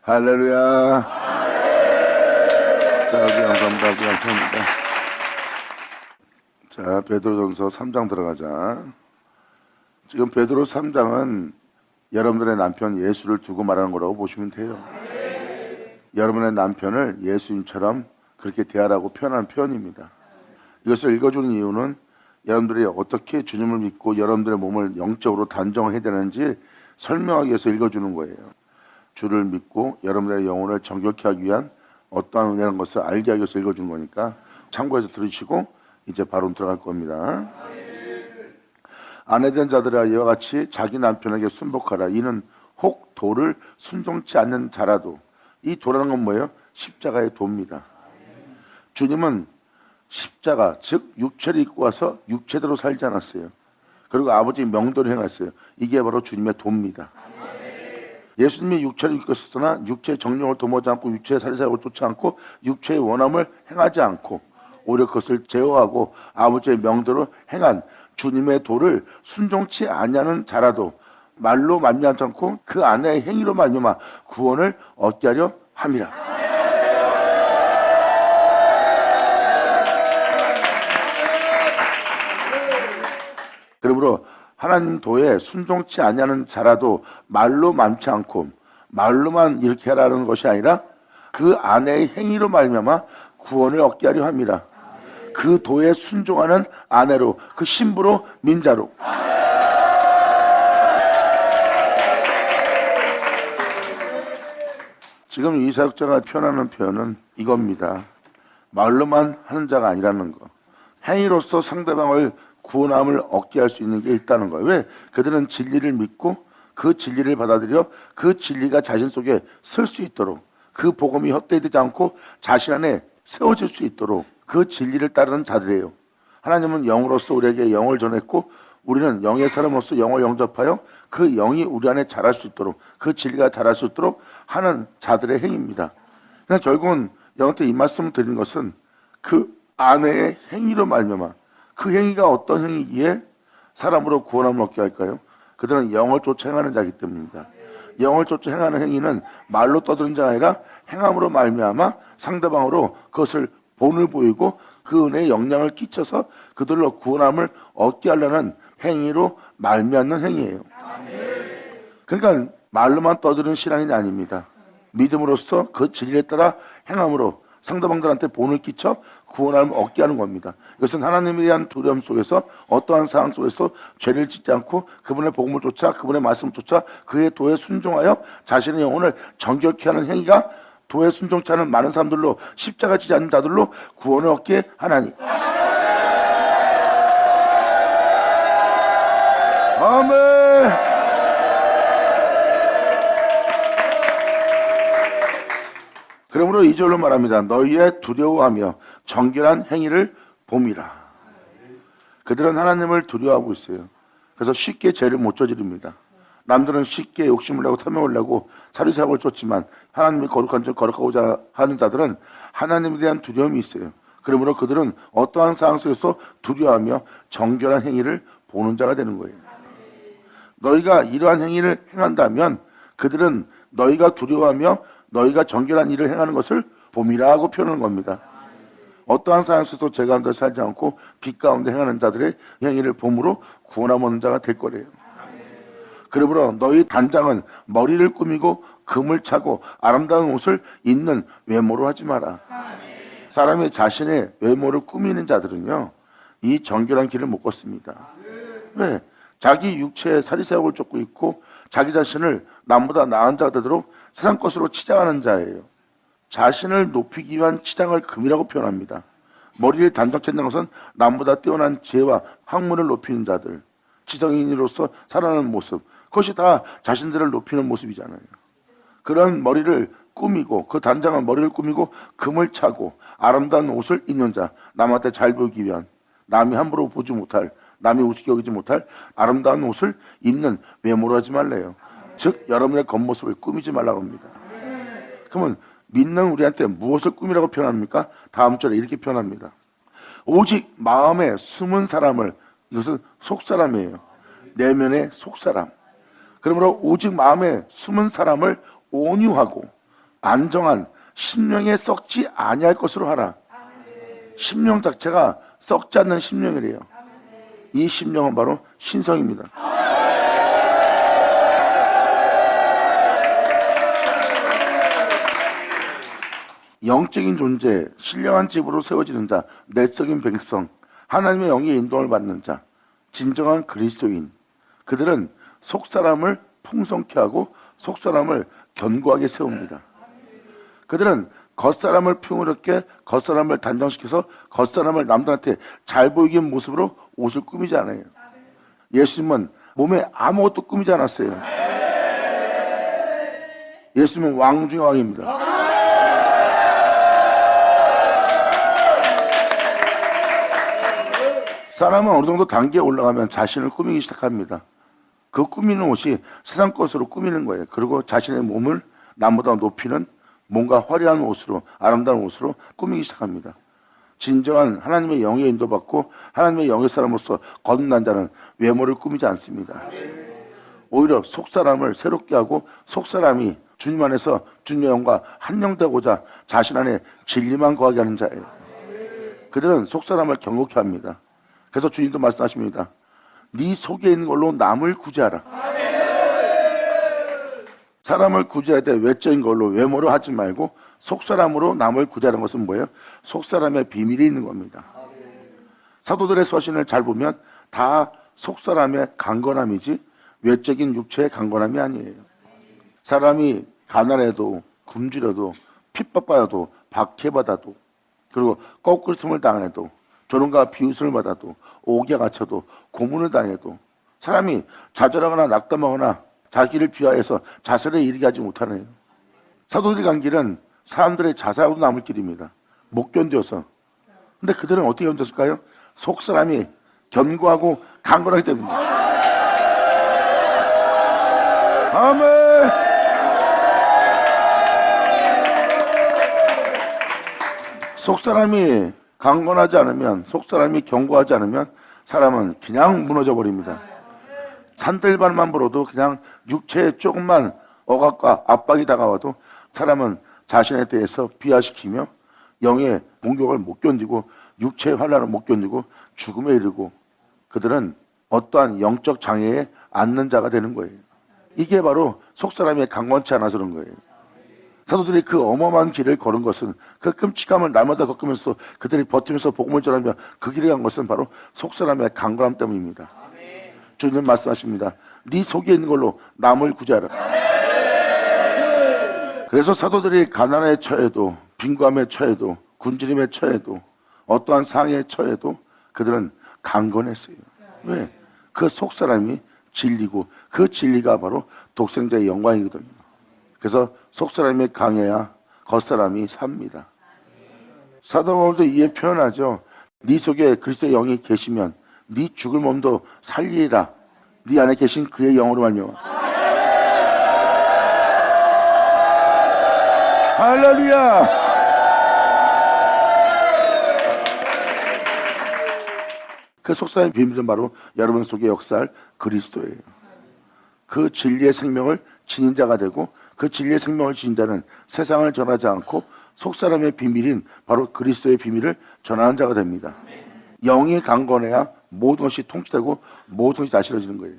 할렐루야. 자, 감사합니다. 자, 베드로전서 3장 들어가자. 지금 베드로 3장은 여러분들의 남편 예수를 두고 말하는 거라고 보시면 돼요. 여러분의 남편을 예수님처럼 그렇게 대하라고 표현한 표현입니다. 이것을 읽어주는 이유는 여러분들이 어떻게 주님을 믿고 여러분들의 몸을 영적으로 단정해야 되는지 설명하기 위해서 읽어주는 거예요. 주를 믿고 여러분들의 영혼을 정결케 하기 위한 어떠한 은혜라는 것을 알게 하기 위해서 읽어주는 거니까 참고해서 들으시고 이제 바로 들어갈 겁니다. 아내된 자들아 이와 같이 자기 남편에게 순복하라. 이는 혹 도를 순종치 않는 자라도, 이 도라는 건 뭐예요? 십자가의 도입니다. 주님은 십자가, 즉 육체를 입고 와서 육체대로 살지 않았어요. 그리고 아버지 명도를 행했어요. 이게 바로 주님의 도입니다. 예수님이 육체를 입고 있었으나 육체의 정령을 도모하지 않고 육체의 사리사욕을 쫓지 않고 육체의 원함을 행하지 않고 오히려 그것을 제어하고 아버지의 명도로 행한 주님의 도를 순종치 아니하는 자라도 말로 말미암지 않고 그 안의 행위로 말미암아 구원을 얻게 하려 함이라. 그러므로 하나님 도에 순종치 아니하는 자라도 말로 많지 않고 말로만 이렇게 하라는 것이 아니라 그 안의 행위로 말미암아 구원을 얻게 하려 함이라. 그 도에 순종하는 아내로, 그 신부로, 민자로. 지금 이 사역자가 표현하는 표현은 이겁니다. 말로만 하는 자가 아니라는 거. 행위로서 상대방을 구원함을 얻게 할 수 있는 게 있다는 거예요. 왜? 그들은 진리를 믿고 그 진리를 받아들여 그 진리가 자신 속에 설 수 있도록, 그 복음이 헛되지 않고 자신 안에 세워질 수 있도록 그 진리를 따르는 자들이에요. 하나님은 영으로서 우리에게 영을 전했고 우리는 영의 사람으로서 영을 영접하여 그 영이 우리 안에 자랄 수 있도록, 그 진리가 자랄 수 있도록 하는 자들의 행위입니다. 그러니까 결국은 여러분한테 이 말씀을 드리는 것은 그 아내의 행위로 말미암아, 그 행위가 어떤 행위기에 사람으로 구원함을 얻게 할까요? 그들은 영을 쫓아 행하는 자이기 때문입니다. 영을 쫓아 행하는 행위는 말로 떠드는 자가 아니라 행함으로 말미암아 상대방으로 그것을 본을 보이고 그 은혜의 영향을 끼쳐서 그들로 구원함을 얻게 하려는 행위로 말미암는 행위예요. 그러니까 말로만 떠드는 신앙이 아닙니다. 믿음으로써 그 진리에 따라 행함으로 상대방들한테 본을 끼쳐 구원함을 얻게 하는 겁니다. 이것은 하나님에 대한 두려움 속에서 어떠한 상황 속에서 죄를 짓지 않고 그분의 복음을 쫓아, 그분의 말씀을 쫓아 그의 도에 순종하여 자신의 영혼을 정결케 하는 행위가 도에 순종치 않은 많은 사람들로, 십자가 지지 않는 자들로 구원을 얻게 하나니. 아멘. 그러므로 2절로 말합니다. 너희의 두려워하며 정결한 행위를 봄이라. 그들은 하나님을 두려워하고 있어요. 그래서 쉽게 죄를 못 저지릅니다. 남들은 쉽게 욕심을 내고 탐욕을 내고 사리사욕을 쫓지만 하나님이 거룩한 줄 거룩하고자 하는 자들은 하나님에 대한 두려움이 있어요. 그러므로 그들은 어떠한 상황 속에서 두려워하며 정결한 행위를 보는 자가 되는 거예요. 너희가 이러한 행위를 행한다면 그들은 너희가 두려워하며 너희가 정결한 일을 행하는 것을 봄이라고 표현하는 겁니다. 어떠한 상황에서도 죄 가운데 살지 않고 빛 가운데 행하는 자들의 행위를 봄으로 구원함 얻는 자가 될 거래요. 그러므로 너희 단장은 머리를 꾸미고 금을 차고 아름다운 옷을 입는 외모로 하지 마라. 사람이 자신의 외모를 꾸미는 자들은요, 이 정결한 길을 못 걷습니다. 왜? 자기 육체의 사리사욕을 쫓고 있고 자기 자신을 남보다 나은 자가 되도록 세상 것으로 치장하는 자예요. 자신을 높이기 위한 치장을 금이라고 표현합니다. 머리를 단정케 한다는 것은 남보다 뛰어난 지혜와 학문을 높이는 자들, 지성인으로서 살아가는 모습, 그것이 다 자신들을 높이는 모습이잖아요. 그런 머리를 꾸미고, 그 단장한 머리를 꾸미고 금을 차고 아름다운 옷을 입는 자, 남한테 잘 보이기 위한, 남이 함부로 보지 못할, 남이 우습게 여기지 못할 아름다운 옷을 입는 외모로 하지 말래요. 즉 여러분의 겉모습을 꾸미지 말라고 합니다. 그러면 믿는 우리한테 무엇을 꾸미라고 표현합니까? 다음 절에 이렇게 표현합니다. 오직 마음에 숨은 사람을, 이것은 속사람이에요. 내면의 속사람. 그러므로 오직 마음에 숨은 사람을 온유하고 안정한 심령에 썩지 아니할 것으로 하라. 심령 자체가 썩지 않는 심령이래요. 이 심령은 바로 신성입니다. 영적인 존재, 신령한 집으로 세워지는 자, 내적인 백성, 하나님의 영의 인도를 받는 자, 진정한 그리스도인. 그들은 속사람을 풍성케 하고 속사람을 견고하게 세웁니다. 그들은 겉사람을 풍요롭게, 겉사람을 단정시켜서 겉사람을 남들한테 잘 보이게 하는 모습으로 옷을 꾸미지 않아요. 예수님은 몸에 아무것도 꾸미지 않았어요. 예수님은 왕 중의 왕입니다. 사람은 어느 정도 단계에 올라가면 자신을 꾸미기 시작합니다. 그 꾸미는 옷이 세상 것으로 꾸미는 거예요. 그리고 자신의 몸을 남보다 높이는 뭔가 화려한 옷으로, 아름다운 옷으로 꾸미기 시작합니다. 진정한 하나님의 영에 인도받고 하나님의 영의 사람으로서 거듭난 자는 외모를 꾸미지 않습니다. 오히려 속사람을 새롭게 하고 속사람이 주님 안에서 주님의 영과 한영되고자 자신 안에 진리만 거하게 하는 자예요. 그들은 속사람을 경고케 합니다. 그래서 주님도 말씀하십니다. 네 속에 있는 걸로 남을 구제하라. 사람을 구제할 때 외적인 걸로 외모로 하지 말고 속사람으로 남을 구제하는 것은 뭐예요? 속사람의 비밀이 있는 겁니다. 사도들의 서신을 잘 보면 다 속사람의 강건함이지 외적인 육체의 강건함이 아니에요. 사람이 가난해도 굶주려도 핍박받아도 박해받아도 그리고 거꾸로tum을 당해도 조롱과 비웃음을 받아도 옥에 갇혀도 고문을 당해도 사람이 좌절하거나 낙담하거나 자기를 비하해서 자살에 이르게 하지 못하네요. 사도들이 간 길은 사람들의 자살하고 남을 길입니다. 못 견뎌서. 근데 그들은 어떻게 견뎠을까요? 속사람이 견고하고 강건하기 때문입니다. 아멘. 속사람이 강건하지 않으면, 속사람이 견고하지 않으면 사람은 그냥 무너져 버립니다. 산들바람만 불어도 그냥 육체에 조금만 억압과 압박이 다가와도 사람은 자신에 대해서 비하시키며 영의 공격을 못 견디고 육체의 환난을 못 견디고 죽음에 이르고 그들은 어떠한 영적 장애에 앉는 자가 되는 거예요. 이게 바로 속사람이 강건치 않아서 그런 거예요. 사도들이 그 어마어마한 길을 걸은 것은 그 끔찍함을 날마다 겪으면서 그들이 버티면서 복음을 전하며 그 길을 간 것은 바로 속사람의 강건함 때문입니다. 주님 말씀하십니다. 네 속에 있는 걸로 남을 구제하라. 그래서 사도들이 가난에 처해도 빈곤함에 처해도 굶주림에 처해도 어떠한 상해에 처해도 그들은 강건했어요. 왜? 그 속사람이 진리고 그 진리가 바로 독생자의 영광이거든요. 그래서 속사람이 강해야 겉사람이 삽니다. 사도 바울도 이에 표현하죠. 네 속에 그리스도의 영이 계시면 네 죽을 몸도 살리리라. 네 안에 계신 그의 영으로 말미암아. 할렐루야. 그 속사의 비밀은 바로 여러분 속에 역사할 그리스도예요. 그 진리의 생명을 지닌 자가 되고 그 진리의 생명을 지닌 자는 세상을 전하지 않고 속사람의 비밀인 바로 그리스도의 비밀을 전하는 자가 됩니다. 영이 강건해야 모든 것이 통치되고 모든 것이 다스려지는 거예요.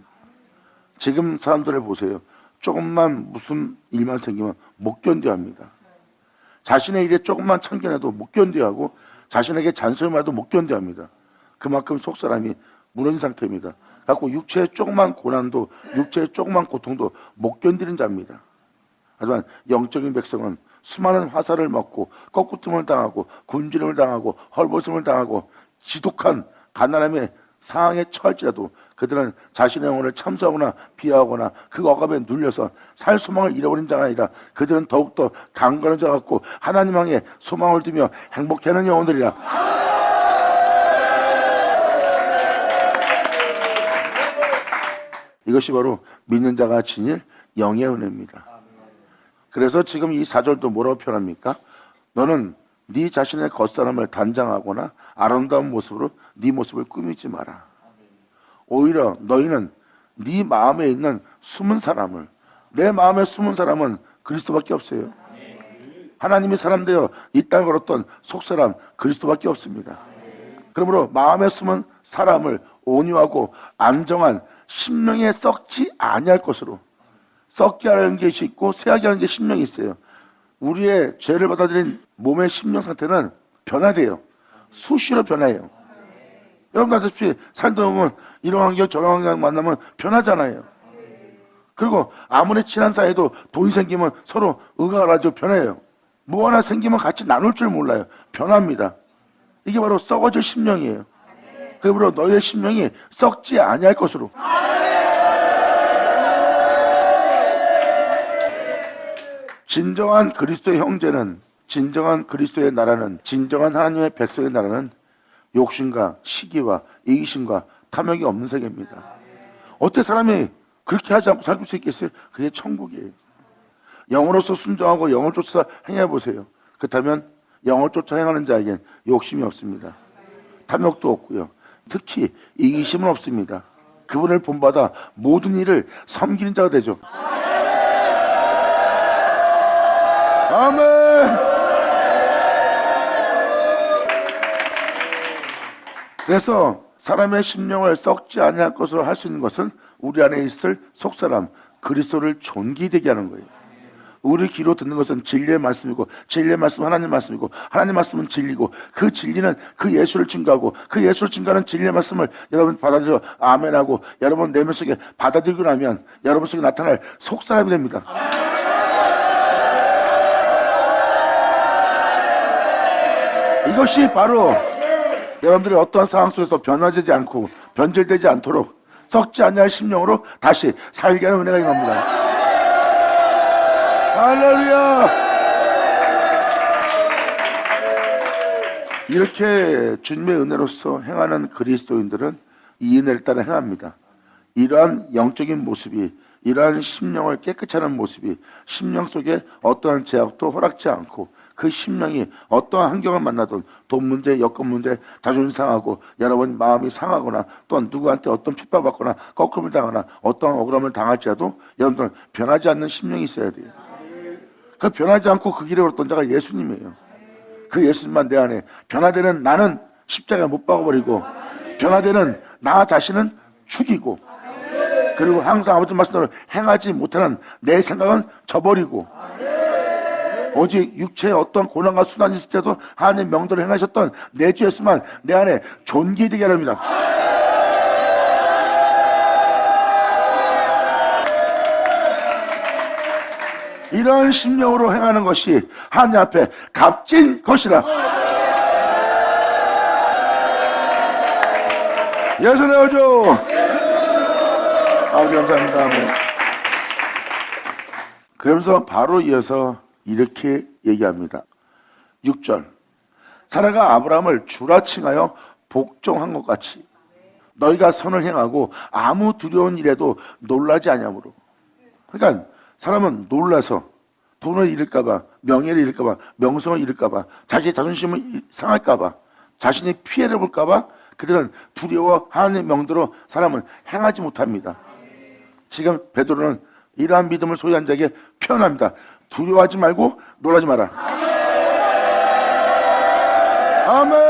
지금 사람들을 보세요. 조금만 무슨 일만 생기면 못 견뎌합니다. 자신의 일에 조금만 참견해도 못 견뎌하고 자신에게 잔소리만 해도 못 견뎌합니다. 그만큼 속사람이 무너진 상태입니다. 갖고 육체의 조그만 고난도 육체의 조그만 고통도 못 견디는 자입니다. 하지만 영적인 백성은 수많은 화살을 먹고 꺾구tum을 당하고 굶주림을 당하고 헐벗음을 당하고 지독한 가난함의 상황에 처할지라도 그들은 자신의 영혼을 참소하거나 비하하거나 그 억압에 눌려서 살 소망을 잃어버린 자가 아니라 그들은 더욱더 강건한 자 같고 하나님 향해 소망을 두며 행복해하는 영혼들이라. 이것이 바로 믿는 자가 지닐 영의 은혜입니다. 그래서 지금 이 4절도 뭐라고 표현합니까? 너는 네 자신의 겉사람을 단장하거나 아름다운 모습으로 네 모습을 꾸미지 마라. 오히려 너희는 네 마음에 있는 숨은 사람을, 내 마음에 숨은 사람은 그리스도밖에 없어요. 하나님이 사람 되어 이 땅에 걸었던 속사람 그리스도밖에 없습니다. 그러므로 마음에 숨은 사람을 온유하고 안정한 심령에 썩지 아니할 것으로, 썩게 하는 것이 있고 쇠하게 하는 게 심령이 있어요. 우리의 죄를 받아들인 몸의 심령 상태는 변화돼요. 수시로 변해요. 여러분 아시다시피 살다 보면 이런 환경 저런 환경 만나면 변하잖아요. 그리고 아무리 친한 사이도 돈이 생기면 서로 의가 나죠. 변해요. 뭐 하나 생기면 같이 나눌 줄 몰라요. 변합니다. 이게 바로 썩어질 심령이에요. 그러므로 너의 심령이 썩지 아니할 것으로. 진정한 그리스도의 형제는, 진정한 그리스도의 나라는, 진정한 하나님의 백성의 나라는 욕심과 시기와 이기심과 탐욕이 없는 세계입니다. 어떻게 사람이 그렇게 하지 않고 살 수 있겠어요? 그게 천국이에요. 영으로서 순종하고 영을 쫓아 행해보세요. 그렇다면 영을 쫓아 행하는 자에겐 욕심이 없습니다. 탐욕도 없고요. 특히 이기심은 없습니다. 그분을 본받아 모든 일을 섬기는 자가 되죠. 아멘. 그래서 사람의 심령을 썩지 아니할 것으로 할 수 있는 것은 우리 안에 있을 속사람 그리스도를 존귀되게 하는 거예요. 우리 귀로 듣는 것은 진리의 말씀이고, 진리의 말씀은 하나님 말씀이고, 하나님 말씀은 진리고, 그 진리는 그 예수를 증거하고, 그 예수를 증거하는 진리의 말씀을 여러분 받아들여 아멘하고 여러분 내면 속에 받아들이고 나면 여러분 속에 나타날 속사람이 됩니다. 이것이 바로 여러분들이 어떠한 상황 속에서 변화되지 않고 변질되지 않도록 썩지 아니할 심령으로 다시 살게 하는 은혜가 임합니다. 할렐루야! 이렇게 주님의 은혜로서 행하는 그리스도인들은 이 은혜를 따라 행합니다. 이러한 영적인 모습이, 이러한 심령을 깨끗이 하는 모습이 심령 속에 어떠한 제약도 허락지 않고 그 심령이 어떠한 환경을 만나든 돈 문제, 여건 문제, 자존심 상하고 여러분 마음이 상하거나 또한 누구한테 어떤 핍박받거나 거꾸름을 당하거나 어떠한 억울함을 당할지라도 여러분들은 변하지 않는 심령이 있어야 돼요. 그 변하지 않고 그 길에 걸었던 자가 예수님이에요. 그 예수님만 내 안에 변화되는 나는 십자가에 못 박아버리고 변화되는 나 자신은 죽이고 그리고 항상 아버지 말씀대로 행하지 못하는 내 생각은 저버리고 오직 육체의 어떤 고난과 수난이 있을 때도 하나님 명도를 행하셨던 내 주 예수만 내 안에 존귀되게 하랍니다. 이런 심령으로 행하는 것이 하나님 앞에 값진 것이라. 예수 내어줘. 아버지 감사합니다. 그러면서 바로 이어서 이렇게 얘기합니다. 6절 사라가 아브라함을 주라 칭하여 복종한 것 같이 너희가 선을 행하고 아무 두려운 일에도 놀라지 아니하므로. 그러니까 사람은 놀라서 돈을 잃을까봐, 명예를 잃을까봐, 명성을 잃을까봐, 자기의 자존심을 상할까봐, 자신이 피해를 볼까봐 그들은 두려워 하나님의 명대로 사람은 행하지 못합니다. 지금 베드로는 이러한 믿음을 소유한 자에게 표현합니다. 두려워하지 말고 놀라지 마라. 아멘.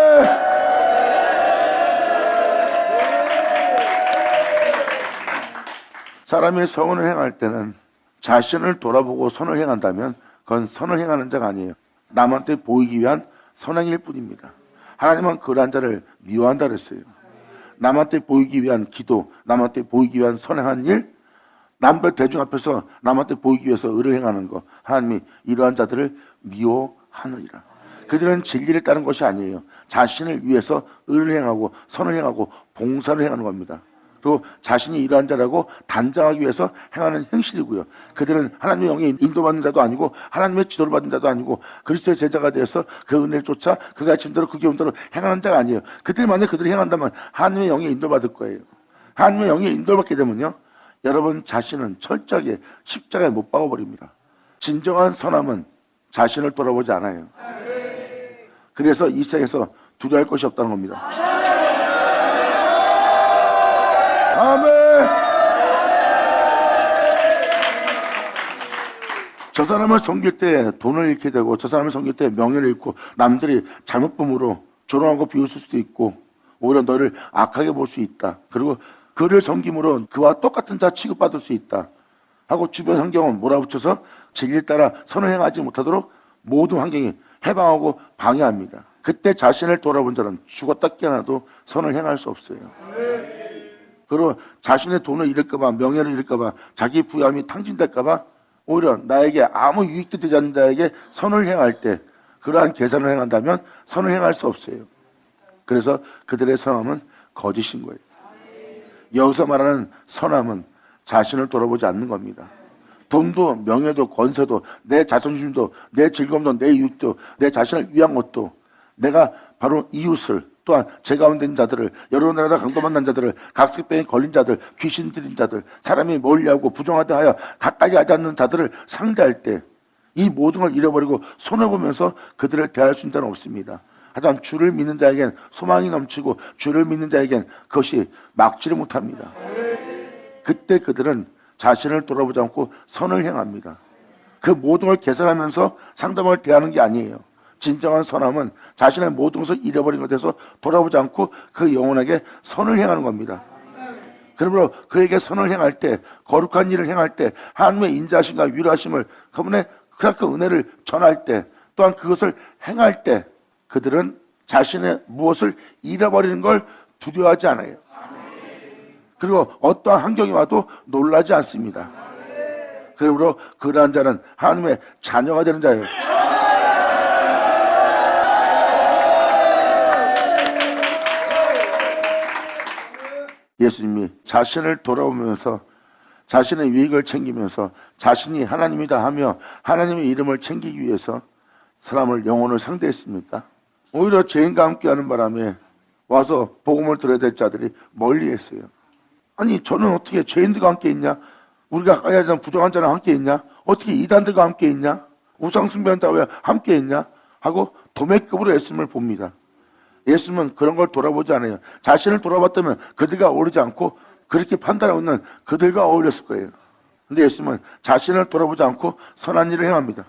사람이 선을 행할 때는 자신을 돌아보고 선을 행한다면 그건 선을 행하는 자가 아니에요. 남한테 보이기 위한 선행일 뿐입니다. 하나님은 그러한 자를 미워한다 그랬어요. 남한테 보이기 위한 기도, 남한테 보이기 위한 선행한 일, 남들 대중 앞에서 남한테 보이기 위해서 의를 행하는 것, 하나님이 이러한 자들을 미워하느니라. 그들은 진리를 따른 것이 아니에요. 자신을 위해서 의를 행하고 선을 행하고 봉사를 행하는 겁니다. 그리고 자신이 이러한 자라고 단장하기 위해서 행하는 행실이고요. 그들은 하나님의 영에 인도받는 자도 아니고 하나님의 지도를 받는 자도 아니고 그리스도의 제자가 되어서 그 은혜를 쫓아 그 가르침대로 그 교훈대로 행하는 자가 아니에요. 그들이 만약 그들이 행한다면 하나님의 영에 인도받을 거예요. 하나님의 영에 인도받게 되면요, 여러분 자신은 철저하게 십자가에 못 박아버립니다. 진정한 선함은 자신을 돌아보지 않아요. 그래서 이 세상에서 두려워할 것이 없다는 겁니다. 아멘. 저 사람을 섬길 때 돈을 잃게 되고 저 사람을 섬길 때 명예를 잃고 남들이 잘못 봄으로 조롱하고 비웃을 수도 있고 오히려 너를 악하게 볼 수 있다. 그리고 그를 섬김으로 그와 똑같은 자 취급받을 수 있다 하고 주변 환경은 몰아붙여서 진리를 따라 선을 행하지 못하도록 모든 환경이 해방하고 방해합니다. 그때 자신을 돌아본 자는 죽었다 깨어나도 선을 행할 수 없어요. 그리고 자신의 돈을 잃을까봐 명예를 잃을까봐 자기 부함이 탕진될까봐 오히려 나에게 아무 유익도 되지 않는 자에게 선을 행할 때 그러한 계산을 행한다면 선을 행할 수 없어요. 그래서 그들의 선함은 거짓인 거예요. 여기서 말하는 선함은 자신을 돌아보지 않는 겁니다. 돈도 명예도 권세도 내 자존심도 내 즐거움도 내 유익도 내 자신을 위한 것도 내가 바로 이웃을 또한 제 가운데 있는 자들을 여러 나라다 강도 만난 자들을 각색병에 걸린 자들 귀신 들린 자들 사람이 멀리하고 부정하다 하여 가까이 하지 않는 자들을 상대할 때 이 모든 걸 잃어버리고 손해보면서 그들을 대할 수 있는 자는 없습니다. 하지만 주를 믿는 자에겐 소망이 넘치고 주를 믿는 자에겐 그것이 막지를 못합니다. 그때 그들은 자신을 돌아보지 않고 선을 행합니다. 그 모든 걸 계산하면서 상대방을 대하는 게 아니에요. 진정한 선함은 자신의 모든 것을 잃어버린 것에서 돌아보지 않고 그 영혼에게 선을 행하는 겁니다. 그러므로 그에게 선을 행할 때 거룩한 일을 행할 때 하나님의 인자하심과 위로하심을 그분의 그 은혜를 전할 때 또한 그것을 행할 때 그들은 자신의 무엇을 잃어버리는 걸 두려워하지 않아요. 그리고 어떠한 환경이 와도 놀라지 않습니다. 그러므로 그러한 자는 하나님의 자녀가 되는 자예요. 예수님이 자신을 돌아보면서 자신의 유익을 챙기면서 자신이 하나님이다 하며 하나님의 이름을 챙기기 위해서 사람을 영혼을 상대했습니까? 오히려 죄인과 함께하는 바람에 와서 복음을 들어야 될 자들이 멀리했어요. 아니 저는 어떻게 죄인들과 함께 있냐? 우리가 가까이 하지 않는 부정한 자랑 함께 있냐? 어떻게 이단들과 함께 있냐? 우상숭배한 자와 함께 있냐? 하고 도매급으로 예수님을 봅니다. 예수님은 그런 걸 돌아보지 않아요. 자신을 돌아봤다면 그들과 어울리지 않고 그렇게 판단하고 있는 그들과 어울렸을 거예요. 근데 예수님은 자신을 돌아보지 않고 선한 일을 행합니다.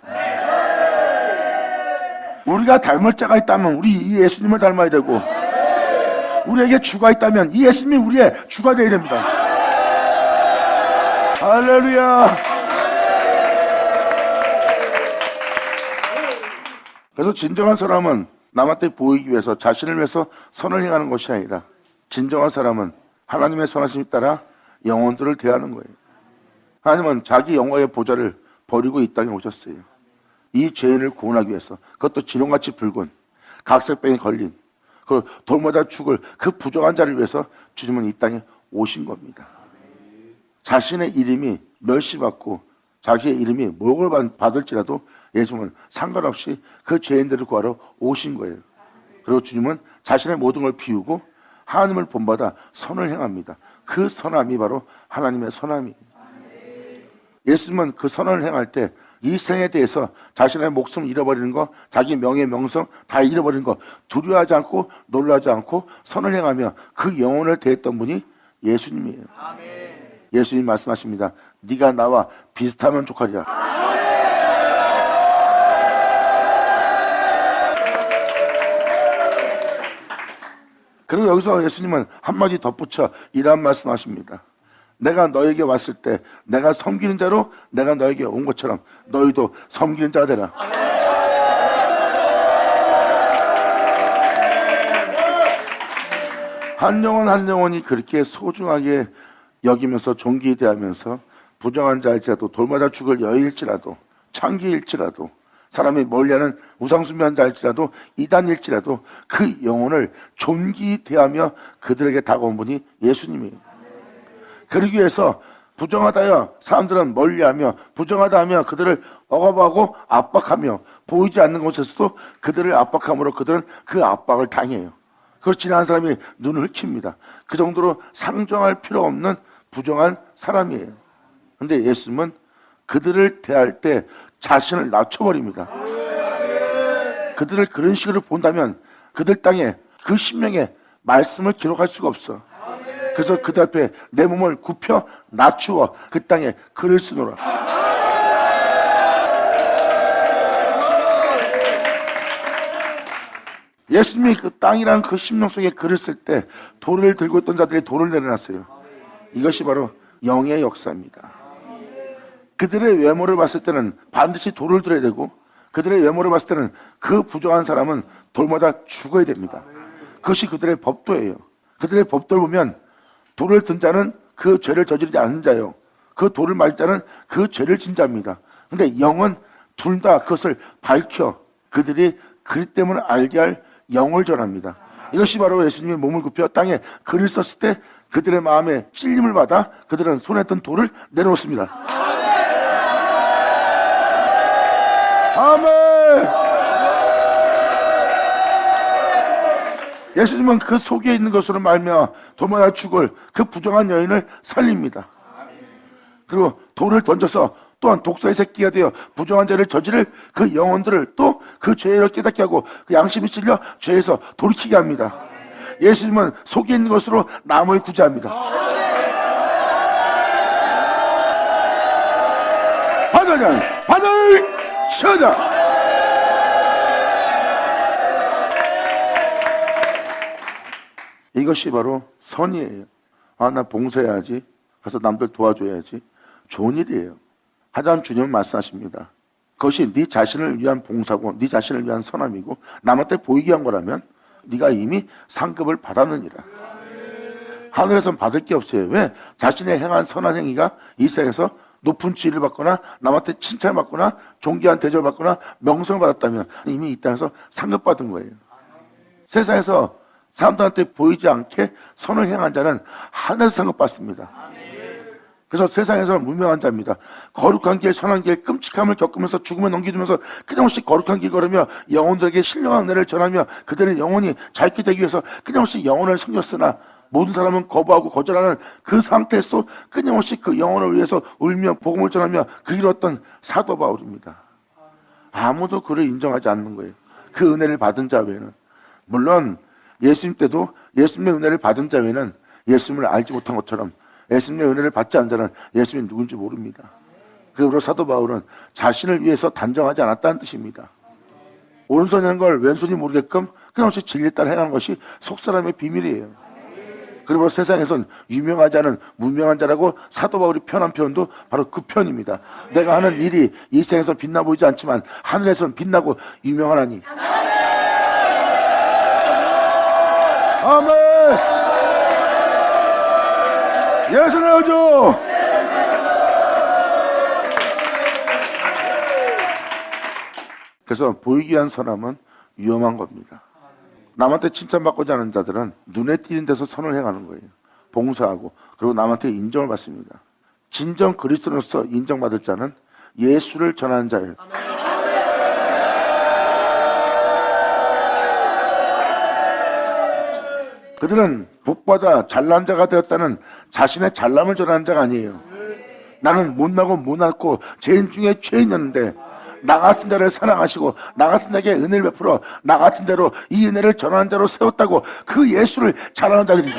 우리가 닮을 자가 있다면 우리 이 예수님을 닮아야 되고 우리에게 주가 있다면 이 예수님이 우리의 주가 되어야 됩니다. 할렐루야. 그래서 진정한 사람은 남한테 보이기 위해서 자신을 위해서 선을 행하는 것이 아니라 진정한 사람은 하나님의 선하심에 따라 영혼들을 대하는 거예요. 하나님은 자기 영광의 보좌를 버리고 이 땅에 오셨어요. 이 죄인을 구원하기 위해서 그것도 지룡같이 붉은 각색병에 걸린 그 돌마다 죽을 그 부정한 자를 위해서 주님은 이 땅에 오신 겁니다. 자신의 이름이 멸시받고 자기의 이름이 모욕을 받을지라도 예수님은 상관없이 그 죄인들을 구하러 오신 거예요. 그리고 주님은 자신의 모든 걸 비우고 하나님을 본받아 선을 행합니다. 그 선함이 바로 하나님의 선함이에요. 예수님은 그 선을 행할 때 이 생에 대해서 자신의 목숨 잃어버리는 거, 자기 명예, 명성 다 잃어버리는 거 두려워하지 않고 놀라지 않고 선을 행하며 그 영혼을 대했던 분이 예수님이에요. 예수님 말씀하십니다. 네가 나와 비슷하면 족하리라. 그리고 여기서 예수님은 한마디 덧붙여 이런 말씀하십니다. 내가 너에게 왔을 때 내가 섬기는 자로 내가 너에게 온 것처럼 너희도 섬기는 자가 되라. 한 영혼 한 영혼이 그렇게 소중하게 여기면서 존귀히 대하면서 부정한 자일지라도 돌마다 죽을 여인일지라도 창기일지라도 사람이 멀리하는 우상숭배한 자일지라도 이단일지라도 그 영혼을 존귀히 대하며 그들에게 다가온 분이 예수님이에요. 그러기 위해서 부정하다여 사람들은 멀리하며 부정하다 하며 그들을 억압하고 압박하며 보이지 않는 곳에서도 그들을 압박함으로 그들은 그 압박을 당해요. 그걸 지나간 사람이 눈을 튑니다. 그 정도로 상정할 필요 없는 부정한 사람이에요. 그런데 예수님은 그들을 대할 때 자신을 낮춰버립니다. 그들을 그런 식으로 본다면 그들 땅에 그 신명에 말씀을 기록할 수가 없어. 그래서 그들 앞에 내 몸을 굽혀 낮추어 그 땅에 글을 쓰노라. 예수님이 그 땅이라는 그 심령 속에 글을 쓸 때 돌을 들고 있던 자들이 돌을 내려놨어요. 이것이 바로 영의 역사입니다. 그들의 외모를 봤을 때는 반드시 돌을 들어야 되고, 그들의 외모를 봤을 때는 그 부정한 사람은 돌마다 죽어야 됩니다. 그것이 그들의 법도예요. 그들의 법도를 보면 돌을 든 자는 그 죄를 저지르지 않는 자요, 그 돌을 맞은 자는 그 죄를 진 자입니다. 근데 영은 둘 다 그것을 밝혀 그들이 글 때문에 알게 할 영을 전합니다. 이것이 바로 예수님이 몸을 굽혀 땅에 글을 썼을 때 그들의 마음에 찔림을 받아 그들은 손에 든 돌을 내려놓습니다. 아멘. 예수님은 그 속에 있는 것으로 말미암아 돌마다 죽을 그 부정한 여인을 살립니다. 그리고 돌을 던져서 또한 독사의 새끼가 되어 부정한 죄를 저지를 그 영혼들을 또 그 죄를 깨닫게 하고 그 양심이 찔려 죄에서 돌이키게 합니다. 예수님은 속에 있는 것으로 남을 구제합니다. 받으면 받으셔다. 이것이 바로 선이에요. 아, 나 봉사해야지, 가서 남들 도와줘야지. 좋은 일이에요. 하지만 주님은 말씀하십니다. 그것이 네 자신을 위한 봉사고 네 자신을 위한 선함이고 남한테 보이게 한 거라면 네가 이미 상급을 받았느니라. 하늘에선 받을 게 없어요. 왜? 자신의 행한 선한 행위가 이 세상에서 높은 지위를 받거나 남한테 칭찬을 받거나 존귀한 대접을 받거나 명성을 받았다면 이미 이 땅에서 상급받은 거예요. 세상에서 사람들한테 보이지 않게 선을 행한 자는 하늘에서 상급받습니다. 그래서 세상에서는 무명한 자입니다. 거룩한 길, 선한 길, 끔찍함을 겪으면서 죽음에 넘기면서 끊임없이 거룩한 길 걸으며 영혼들에게 신령한 은혜를 전하며 그들의 영혼이 자유케 되기 위해서 끊임없이 영혼을 섬겼으나 모든 사람은 거부하고 거절하는 그 상태에서도 끊임없이 그 영혼을 위해서 울며 복음을 전하며 그 길을 걷던 사도 바울입니다. 아무도 그를 인정하지 않는 거예요. 그 은혜를 받은 자 외에는. 물론 예수님 때도 예수님의 은혜를 받은 자 외에는 예수님을 알지 못한 것처럼 예수님의 은혜를 받지 않은 자는 예수님이 누군지 모릅니다. 그러므로 사도 바울은 자신을 위해서 단정하지 않았다는 뜻입니다. 오른손이 하는 걸 왼손이 모르게끔 끊임없이 진리에 따라 행하는 것이 속사람의 비밀이에요. 그리고 세상에선 유명하지 않은 무명한 자라고 사도 바울이 표현한 표현도 바로 그 표현입니다. 내가 하는 일이 이 세상에서 빛나 보이지 않지만 하늘에서는 빛나고 유명하나니. 아멘. 예수를 알죠. 그래서 보이기 위한 선함은 위험한 겁니다. 남한테 칭찬받고자 하는 자들은 눈에 띄는 데서 선을 행하는 거예요. 봉사하고 그리고 남한테 인정을 받습니다. 진정 그리스도로서 인정받을 자는 예수를 전하는 자예요. 그들은 복받아 잘난 자가 되었다는 자신의 잘남을 전하는 자가 아니에요. 나는 못나고 못났고 죄인 중에 죄인이었는데 나 같은 자를 사랑하시고 나 같은 자에게 은혜를 베풀어 나 같은 자로 이 은혜를 전하는 자로 세웠다고 그 예수를 자랑하는 자들이죠.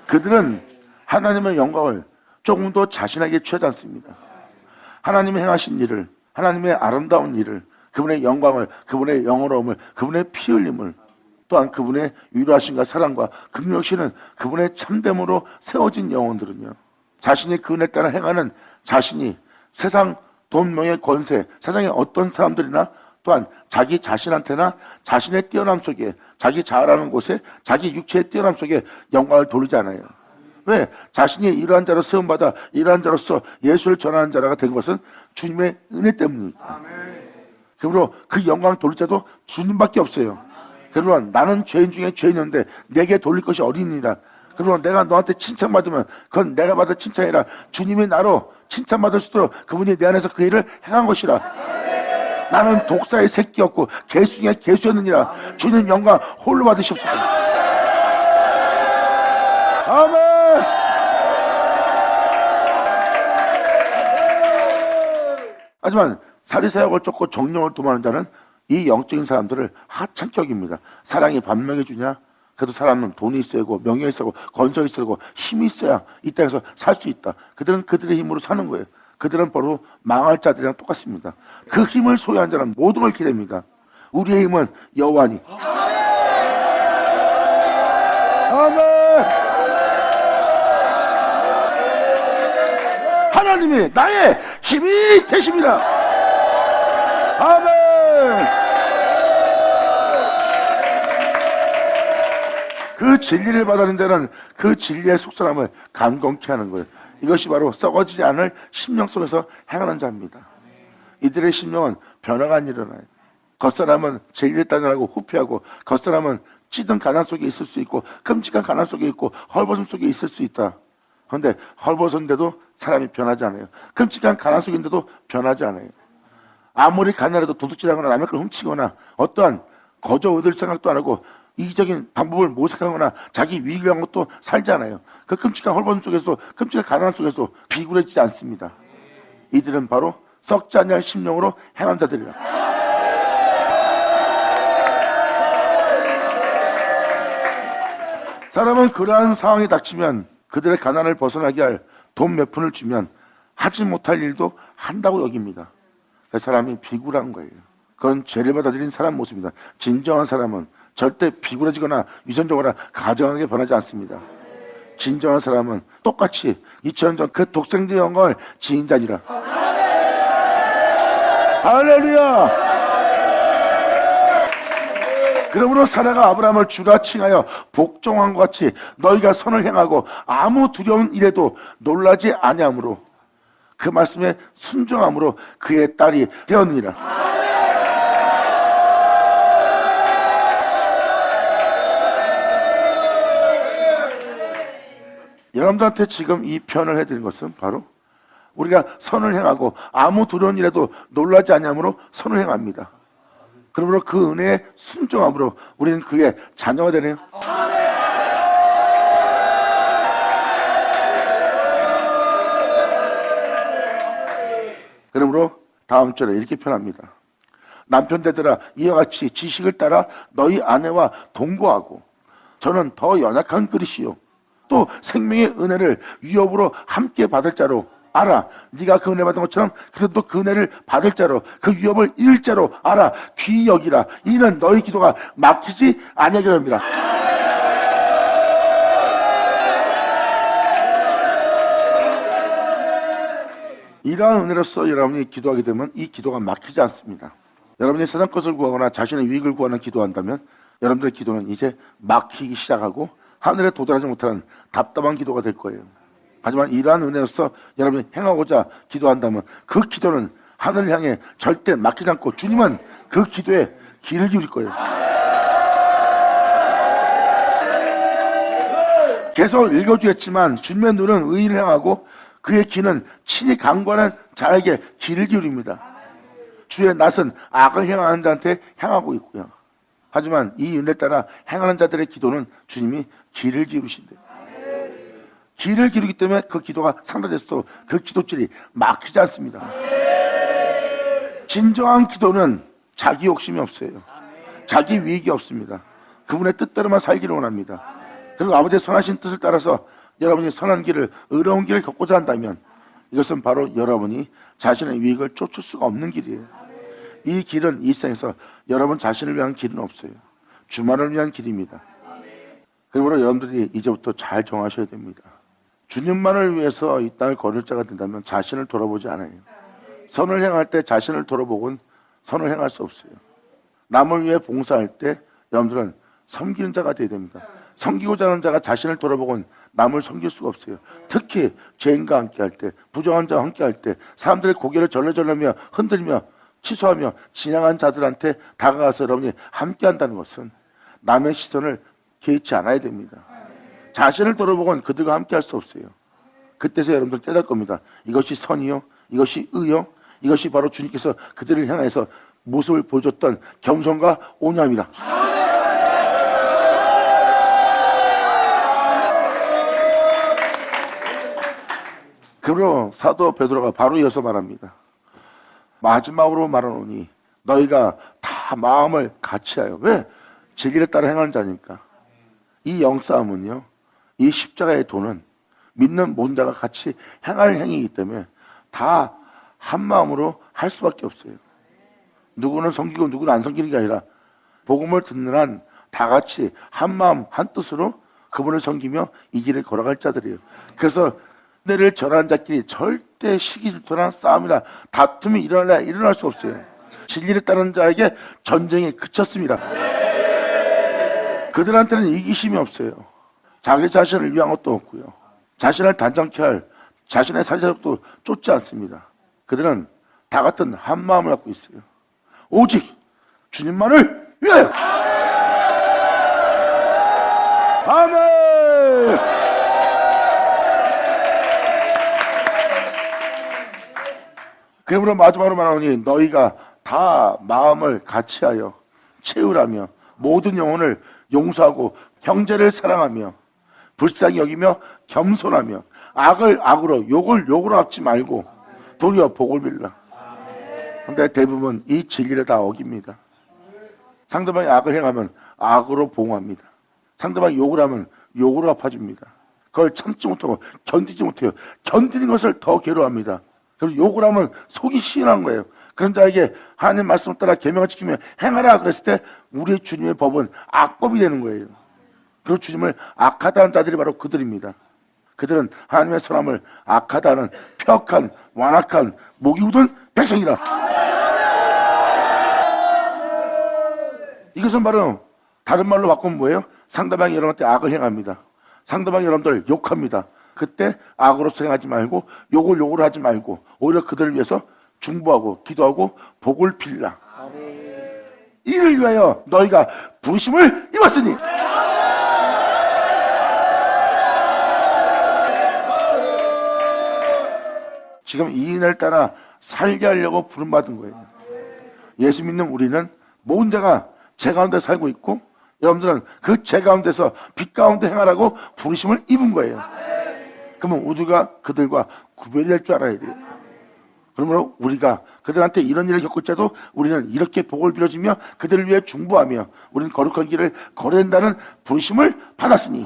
그들은 하나님의 영광을 조금 더 자신에게 취하지 않습니다. 하나님이 행하신 일을, 하나님의 아름다운 일을, 그분의 영광을, 그분의 영어로움을, 그분의 피 흘림을, 또한 그분의 위로하심과 사랑과 긍휼하시는 그분의 참됨으로 세워진 영혼들은요, 자신이 그 은혜 따라 행하는 자신이 세상 돈, 명예, 권세, 세상의 어떤 사람들이나 또한 자기 자신한테나 자신의 뛰어남 속에, 자기 자아라는 곳에, 자기 육체의 뛰어남 속에 영광을 돌리지 않아요. 왜? 자신이 이러한 자로 세움받아 이러한 자로서 예수를 전하는 자라가 된 것은 주님의 은혜 때문입니다. 그러므로 그 영광을 돌릴 자도 주님밖에 없어요. 그러므로 나는 죄인 중에 죄인인데 내게 돌릴 것이 어디니라. 그러므로 내가 너한테 칭찬받으면 그건 내가 받을 칭찬이라 주님이 나로 칭찬받을 수 있도록 그분이 내 안에서 그 일을 행한 것이라. 나는 독사의 새끼였고 개수 중에 개수였느니라. 주님 영광 홀로 받으시옵소서. 아멘. 하지만 사리새하고 쫓고 정령을 도모하는 자는 이 영적인 사람들을 하찮게 여깁니다. 사랑이 반명해 주냐? 그래도 사람은 돈이 있어야 하고 명예가 있어야 하고 건설이 있어야 하고 힘이 있어야 이 땅에서 살 수 있다. 그들은 그들의 힘으로 사는 거예요. 그들은 바로 망할 자들이랑 똑같습니다. 그 힘을 소유한 자는 모든 걸 기대합니다. 우리의 힘은 여호와니. 아멘. 하나님이 나의 힘이 되십니다. 아멘. 그 진리를 받아는 자는 그 진리의 속사람을 강건케 하는 거예요. 이것이 바로 썩어지지 않을 심령 속에서 행하는 자입니다. 이들의 심령은 변화가 안 일어나요. 겉사람은 진리를 따르고 후피하고, 겉사람은 찌든 가난 속에 있을 수 있고 끔찍한 가난 속에 있고 헐벗음 속에 있을 수 있다. 그런데 헐벗은데도 사람이 변하지 않아요. 끔찍한 가난 속인데도 변하지 않아요. 아무리 가난해도 도둑질하거나 남의 걸 훔치거나 어떠한 거저 얻을 생각도 안 하고 이기적인 방법을 모색하거나 자기 위익을 위한 것도 살지 않아요. 그 끔찍한 헐벗음 속에서도, 끔찍한 가난 속에서도 비굴해지지 않습니다. 이들은 바로 썩지 아니할 심령으로 행한 자들이라. 사람은 그러한 상황이 닥치면 그들의 가난을 벗어나게 할 돈 몇 푼을 주면 하지 못할 일도 한다고 여깁니다. 사람이 비굴한 거예요. 그건 죄를 받아들인 사람 모습입니다. 진정한 사람은 절대 비굴해지거나 위선적으로 가정하게 변하지 않습니다. 진정한 사람은 똑같이 2000년 전 그 독생자의 영광을 지닌 자니라. 할렐루야. 그러므로 사라가 아브라함을 주라 칭하여 복종한 것 같이 너희가 선을 행하고 아무 두려운 일에도 놀라지 아니하므로, 그 말씀에 순종함으로 그의 딸이 되었느니라. 여러분들한테 지금 이 표현을 해드린 것은 바로 우리가 선을 행하고 아무 두려운 일에도 놀라지 아니하므로 선을 행합니다. 그러므로 그 은혜에 순종함으로 우리는 그의 자녀가 되네요. 그러므로 다음 절에 이렇게 표현합니다. 남편되들아 이와 같이 지식을 따라 너희 아내와 동거하고, 저는 더 연약한 그릇이요 또 생명의 은혜를 위협으로 함께 받을 자로 알아. 네가 그 은혜 받은 것처럼 그래도 또 그 은혜를 받을 자로, 그 위협을 잃을 자로 알아. 귀히 여기라. 이는 너희 기도가 막히지 아니하게 합니다. 이러한 은혜로서 여러분이 기도하게 되면 이 기도가 막히지 않습니다. 여러분이 세상 것을 구하거나 자신의 유익을 구하는 기도한다면 여러분들의 기도는 이제 막히기 시작하고 하늘에 도달하지 못하는 답답한 기도가 될 거예요. 하지만 이러한 은혜로서 여러분이 행하고자 기도한다면 그 기도는 하늘을 향해 절대 막히지 않고 주님은 그 기도에 귀를 기울일 거예요. 계속 읽어주겠지만 주님의 눈은 의인을 향하고 그의 귀는 친히 강구하는 자에게 귀를 기울입니다. 주의 낯은 악을 행하는 자한테 향하고 있고요. 하지만 이 은혜 따라 행하는 자들의 기도는 주님이 귀를 기울이신대요. 귀를 기울이기 때문에 그 기도가 상달됐어도 그 기도줄이 막히지 않습니다. 진정한 기도는 자기 욕심이 없어요. 자기 위익이 없습니다. 그분의 뜻대로만 살기를 원합니다. 그리고 아버지의 선하신 뜻을 따라서 여러분이 선한 길을, 의로운 길을 걷고자 한다면 이것은 바로 여러분이 자신의 위익을 쫓을 수가 없는 길이에요. 이 길은 이 세상에서 여러분 자신을 위한 길은 없어요. 주만을 위한 길입니다. 그러므로 여러분들이 이제부터 잘 정하셔야 됩니다. 주님만을 위해서 이 땅을 걸을 자가 된다면 자신을 돌아보지 않아요. 선을 행할 때 자신을 돌아보곤 선을 행할 수 없어요. 남을 위해 봉사할 때 여러분들은 섬기는 자가 되어야 됩니다. 섬기고자 하는 자가 자신을 돌아보곤 남을 섬길 수가 없어요. 특히 죄인과 함께 할 때, 부정한 자와 함께 할 때, 사람들의 고개를 절레절레며 흔들며 취소하며 지나간 자들한테 다가가서 여러분이 함께 한다는 것은 남의 시선을 개의치 않아야 됩니다. 자신을 돌아보곤 그들과 함께 할 수 없어요. 그때서 여러분들 깨달을 겁니다. 이것이 선이요, 이것이 의요, 이것이 바로 주님께서 그들을 향해서 모습을 보여줬던 겸손과 온유함이라. 그러므로 사도 베드로가 바로 이어서 말합니다. 마지막으로 말하노니 너희가 다 마음을 같이하여. 왜? 진리를 따라 행하는 자니까. 이 영싸움은요, 이 십자가의 도는 믿는 모든 자가 같이 행할 행위이기 때문에 다 한 마음으로 할 수밖에 없어요. 누구는 섬기고 누구는 안 섬기는 게 아니라 복음을 듣는 한 다 같이 한 마음 한 뜻으로 그분을 섬기며 이 길을 걸어갈 자들이에요. 그래서 은혜를 전하는 자끼리 절대 시기질투나 싸움이나 다툼이 일어날 수 없어요. 진리를 따르는 자에게 전쟁이 그쳤습니다. 그들한테는 이기심이 없어요. 자기 자신을 위한 것도 없고요. 자신을 단정케 할 자신의 사리사욕도 쫓지 않습니다. 그들은 다 같은 한 마음을 갖고 있어요. 오직 주님만을 위하여. 아멘. 그러므로 마지막으로 말하노니 너희가 다 마음을 같이하여 채우라며 모든 영혼을 용서하고 형제를 사랑하며 불쌍히 여기며 겸손하며 악을 악으로 욕을 욕으로 갚지 말고 도리어 복을 빌라. 근데 대부분 이 진리를 다 어깁니다. 상대방이 악을 행하면 악으로 보응합니다. 상대방이 욕을 하면 욕으로 갚아줍니다. 그걸 참지 못하고 견디지 못해요. 견디는 것을 더 괴로워합니다. 그리고 욕을 하면 속이 시원한 거예요. 그런 자에게 하나님 말씀을 따라 계명을 지키며 행하라 그랬을 때 우리의 주님의 법은 악법이 되는 거예요. 그리고 주님을 악하다는 자들이 바로 그들입니다. 그들은 하나님의 선함을 악하다는 폐역한 완악한 목이 굳은 백성이라. 이것은 바로 다른 말로 바꾸면 뭐예요? 상대방이 여러분한테 악을 행합니다. 상대방이 여러분들 욕합니다. 그때 악으로 행하지 말고 욕을 하지 말고 오히려 그들을 위해서 중보하고 기도하고 복을 빌라. 이를 위하여 너희가 부르심을 입었으니. 지금 이 은혜를 따라 살게 하려고 부름받은 거예요. 예수 믿는 우리는 모든 자가 제 가운데 살고 있고 여러분들은 그 제 가운데서 빛 가운데 행하라고 부르심을 입은 거예요. 그러면 우리가 그들과 구별될 줄 알아야 돼요. 그러므로 우리가 그들한테 이런 일을 겪을 때도 우리는 이렇게 복을 빌어주며 그들을 위해 중보하며 우리는 거룩한 길을 걸어야 한다는 부르심을 받았으니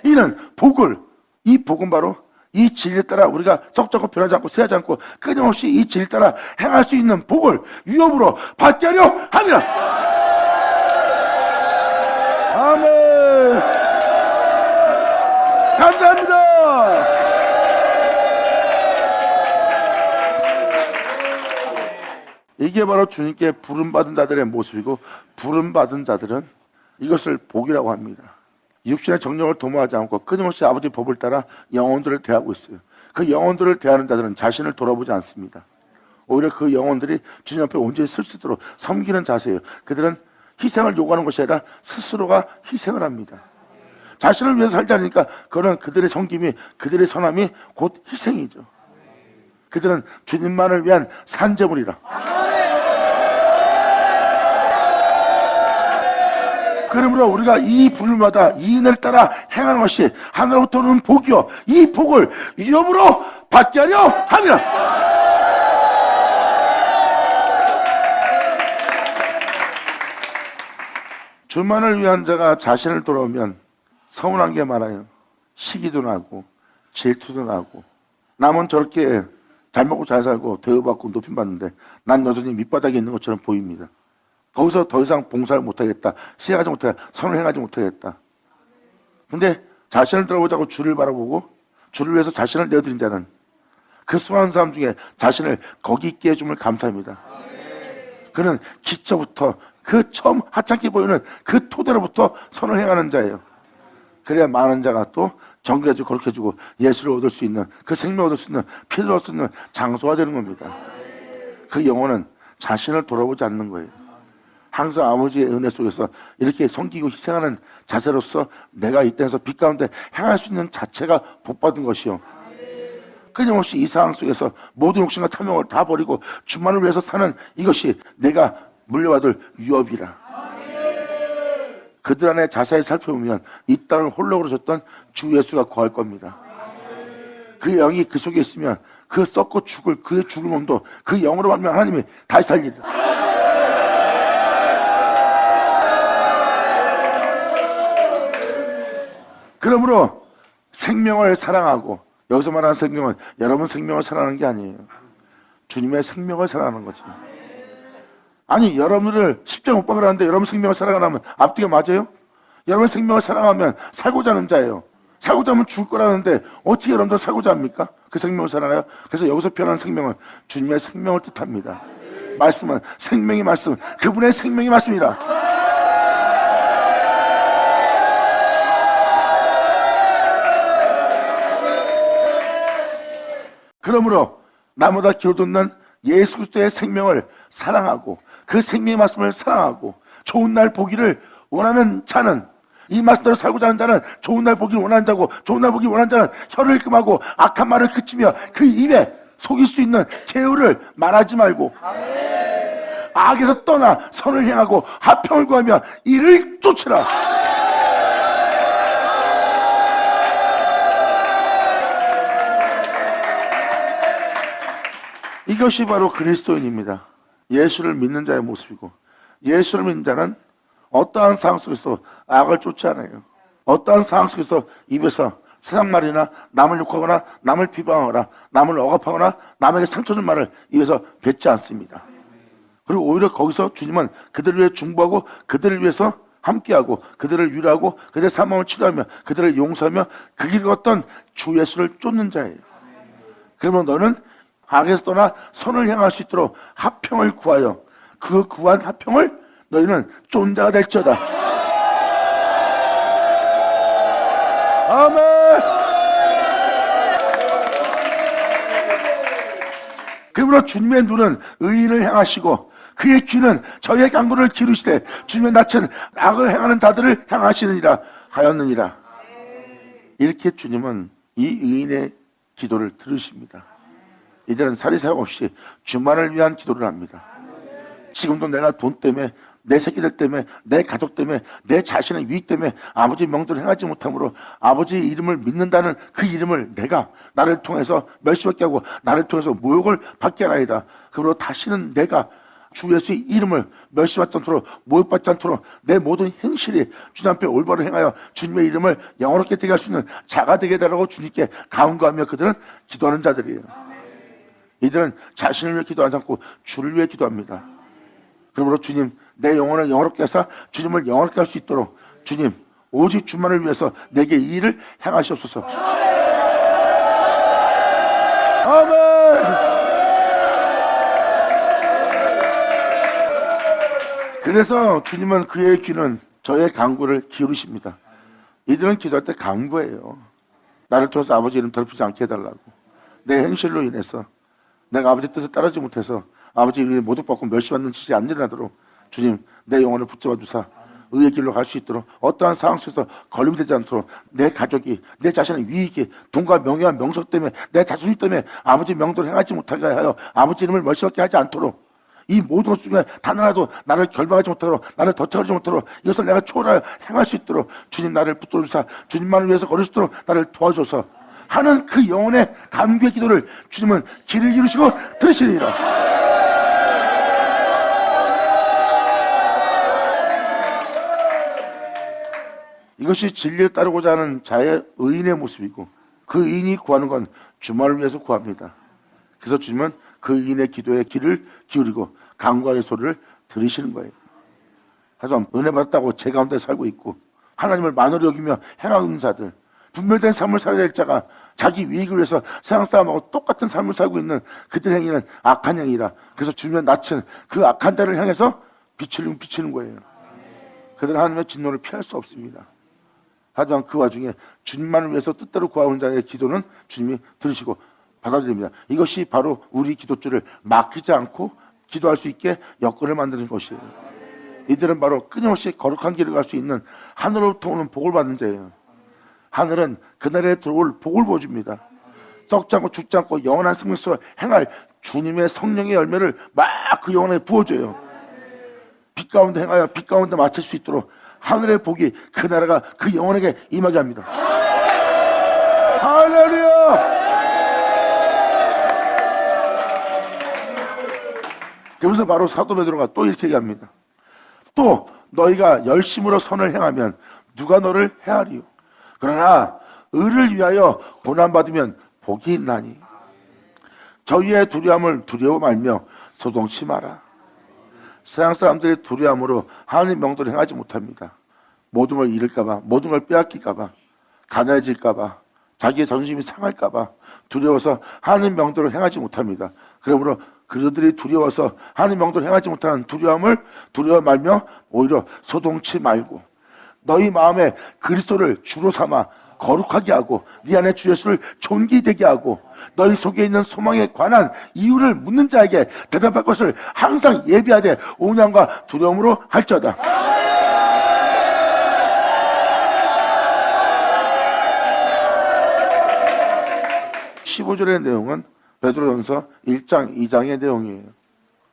이는 복을, 이 복은 바로 이 진리에 따라 우리가 썩적고 변하지 않고 쇠하지 않고 끊임없이 이 진리에 따라 행할 수 있는 복을 위협으로 받게 하려 함이라. 아멘. 감사합니다. 이게 바로 주님께 부름받은 자들의 모습이고 부름받은 자들은 이것을 복이라고 합니다. 육신의 정령을 도모하지 않고 끊임없이 아버지 법을 따라 영혼들을 대하고 있어요. 그 영혼들을 대하는 자들은 자신을 돌아보지 않습니다. 오히려 그 영혼들이 주님 앞에 온전히 설 수 있도록 섬기는 자세예요. 그들은 희생을 요구하는 것이 아니라 스스로가 희생을 합니다. 자신을 위해서 살지 않으니까 그거는 그들의 섬김이, 그들의 선함이 곧 희생이죠. 그들은 주님만을 위한 산제물이라. 그러므로 우리가 이 불마다 이 은혜를 따라 행하는 것이 하늘로부터 오는 복이요 이 복을 위협으로 받게 하려 함이라. 주만을 위한 자가 자신을 돌아오면 서운한 게 많아요. 시기도 나고 질투도 나고 남은 저렇게 잘 먹고 잘 살고 대우받고 높임받는데 난 여전히 밑바닥에 있는 것처럼 보입니다. 거기서 더 이상 봉사를 못하겠다. 시행하지 못하겠다. 선을 행하지 못하겠다. 근데 자신을 돌아보자고 주를 바라보고 주를 위해서 자신을 내어드린 자는 그 수많은 사람 중에 자신을 거기 있게 해줌을 감사합니다. 그는 기초부터 그 처음 하찮게 보이는 그 토대로부터 선을 행하는 자예요. 그래야 많은 자가 또 정결해지고 거룩해지고 예수를 얻을 수 있는 그 생명을 얻을 수 있는 피를 얻을 수 있는 장소가 되는 겁니다. 그 영혼은 자신을 돌아보지 않는 거예요. 항상 아버지의 은혜 속에서 이렇게 섬기고 희생하는 자세로서 내가 이 땅에서 빛 가운데 행할 수 있는 자체가 복받은 것이요. 끊임없이 이 상황 속에서 모든 욕심과 탐욕을 다 버리고 주만을 위해서 사는 이것이 내가 물려받을 유업이라. 그들 안에 자세히 살펴보면 이 땅을 홀로 걸으셨던 주 예수가 거할 겁니다. 그 영이 그 속에 있으면 그 썩고 죽을 그의 죽을 몸도 그 영으로 말미암아 하나님이 다시 살리리라. 그러므로 생명을 사랑하고, 여기서 말하는 생명은 여러분 생명을 사랑하는 게 아니에요. 주님의 생명을 사랑하는 거지. 아니, 여러분을 십자가 못 박으라는데 여러분 생명을 사랑하면 앞뒤가 맞아요? 여러분 생명을 사랑하면 살고자 하는 자예요. 살고자 하면 죽을 거라는데 어떻게 여러분들 살고자 합니까? 그 생명을 사랑해요? 그래서 여기서 표현하는 생명은 주님의 생명을 뜻합니다. 말씀은 생명의 말씀, 그분의 생명의 말씀이라. 그러므로 나보다 기록된 예수 그리스도의 생명을 사랑하고 그 생명의 말씀을 사랑하고 좋은 날 보기를 원하는 자는, 이 말씀대로 살고자 하는 자는 좋은 날 보기를 원하는 자고, 좋은 날 보기를 원하는 자는 혀를 금하고 악한 말을 그치며 그 입에 속일 수 있는 제후를 말하지 말고 악에서 떠나 선을 향하고 화평을 구하며 이를 쫓으라. 이것이 바로 그리스도인입니다. 예수를 믿는 자의 모습이고, 예수를 믿는 자는 어떠한 상황 속에서도 악을 쫓지 않아요. 어떠한 상황 속에서도 입에서 세상 말이나 남을 욕하거나 남을 비방하거나 남을 억압하거나 남에게 상처 준 말을 입에서 뱉지 않습니다. 그리고 오히려 거기서 주님은 그들을 위해 중보하고 그들을 위해서 함께하고 그들을 위로하고 그들의 사망을 치료하며 그들을 용서하며 그 길을 걷던 주 예수를 쫓는 자예요. 그러면 너는 악에서 떠나 선을 향할 수 있도록 화평을 구하여 그 구한 화평을 너희는 쫓는 자가 될지어다. 아멘. 그러므로 주님의 눈은 의인을 향하시고 그의 귀는 저희의 강구를 기르시되 주님의 낯은 악을 행하는 자들을 향하시느니라 하였느니라. 이렇게 주님은 이 의인의 기도를 들으십니다. 이들은 사리사욕 없이 주만을 위한 기도를 합니다. 지금도 내가 돈 때문에, 내 새끼들 때문에, 내 가족 때문에, 내 자신의 유익 때문에 아버지 명도를 행하지 못함으로 아버지의 이름을 믿는다는 그 이름을 내가 나를 통해서 멸시받게 하고 나를 통해서 모욕을 받게 하나이다. 그러므로 다시는 내가 주 예수의 이름을 멸시받지 않도록 모욕받지 않도록 내 모든 행실이 주님 앞에 올바로 행하여 주님의 이름을 영원롭게 되게 할 수 있는 자가 되게 해달라고 주님께 간구하며 그들은 기도하는 자들이에요. 이들은 자신을 위해 기도하지 않고 주를 위해 기도합니다. 그러므로 주님, 내 영혼을 영원롭게 하사 주님을 영원롭게 할 수 있도록 주님, 오직 주만을 위해서 내게 이 일을 행하시옵소서. 아멘. 그래서 주님은 그의 귀는 저의 간구를 기울이십니다. 이들은 기도할 때 간구해요. 나를 통해서 아버지 이름 더럽히지 않게 해달라고. 내 행실로 인해서 내가 아버지 뜻을 따르지 못해서 아버지 이름에 모독받고 멸시받는 짓이 안 일어나도록 주님, 내 영혼을 붙잡아 주사 의의 길로 갈 수 있도록 어떠한 상황 속에서 걸림이 되지 않도록 내 가족이, 내 자신의 위익이 돈과 명예와 명석 때문에 내 자존심 때문에 아버지 명도를 행하지 못하게 하여 아버지 이름을 멸시받게 하지 않도록 이 모든 것 중에 단 하나도 나를 결박하지 못하도록 나를 덧쳐가지 못하도록 이것을 내가 초월하여 행할 수 있도록 주님 나를 붙들어 주사 주님만을 위해서 걸을 수 있도록 나를 도와줘서 하는 그 영혼의 감격의 기도를 주님은 길을 이루시고 들으시리라. 이것이 진리에 따르고자 하는 자의 의인의 모습이고 그 의인이 구하는 건 주만을 위해서 구합니다. 그래서 주님은 그 의인의 기도에 귀를 기울이고 간구하는 소리를 들으시는 거예요. 하지만 은혜 받았다고 제 가운데 살고 있고 하나님을 만으로 여기며 행하는 자들, 분별된 삶을 살아야 될 자가 자기 위익을 위해서 세상 사람하고 똑같은 삶을 살고 있는 그들 행위는 악한 행위라. 그래서 주님의 낯은 그 악한 자를 향해서 비치는 거예요. 그들은 하나님의 진노를 피할 수 없습니다. 하지만 그 와중에 주님만을 위해서 뜻대로 구하는 자의 기도는 주님이 들으시고 받아들입니다. 이것이 바로 우리 기도줄을 막히지 않고 기도할 수 있게 여건을 만드는 것이에요. 이들은 바로 끊임없이 거룩한 길을 갈 수 있는 하늘로부터 오는 복을 받는 자예요. 하늘은 그날에 들어올 복을 보여줍니다. 썩지 않고 죽지 않고 영원한 생명 속에 행할 주님의 성령의 열매를 막 그 영혼에 부어줘요. 빛 가운데 행하여 빛 가운데 맞출 수 있도록 하늘의 복이 그 나라가 그 영혼에게 임하게 합니다. 할렐루야! 그러면서 바로 사도 베드로가 또 이렇게 얘기합니다. 또 너희가 열심으로 선을 행하면 누가 너를 해하리요? 그러나 의를 위하여 고난받으면 복이 있나니 저희의 두려움을 두려워 말며 소동치 마라. 세상 사람들의 두려움으로 하나님의 명도를 행하지 못합니다. 모든 걸 잃을까봐, 모든 걸 빼앗길까봐, 가난해질까봐, 자기의 자존심이 상할까봐 두려워서 하나님 명도를 행하지 못합니다. 그러므로 그들이 두려워서 하나님 명도를 행하지 못하는 두려움을 두려워 말며 오히려 소동치 말고 너희 마음에 그리스도를 주로 삼아 거룩하게 하고 네 안에 주 예수를 존귀되게 하고 너희 속에 있는 소망에 관한 이유를 묻는 자에게 대답할 것을 항상 예비하되 온유함과 두려움으로 할지어다. 15절의 내용은 베드로전서 1장 2장의 내용이에요.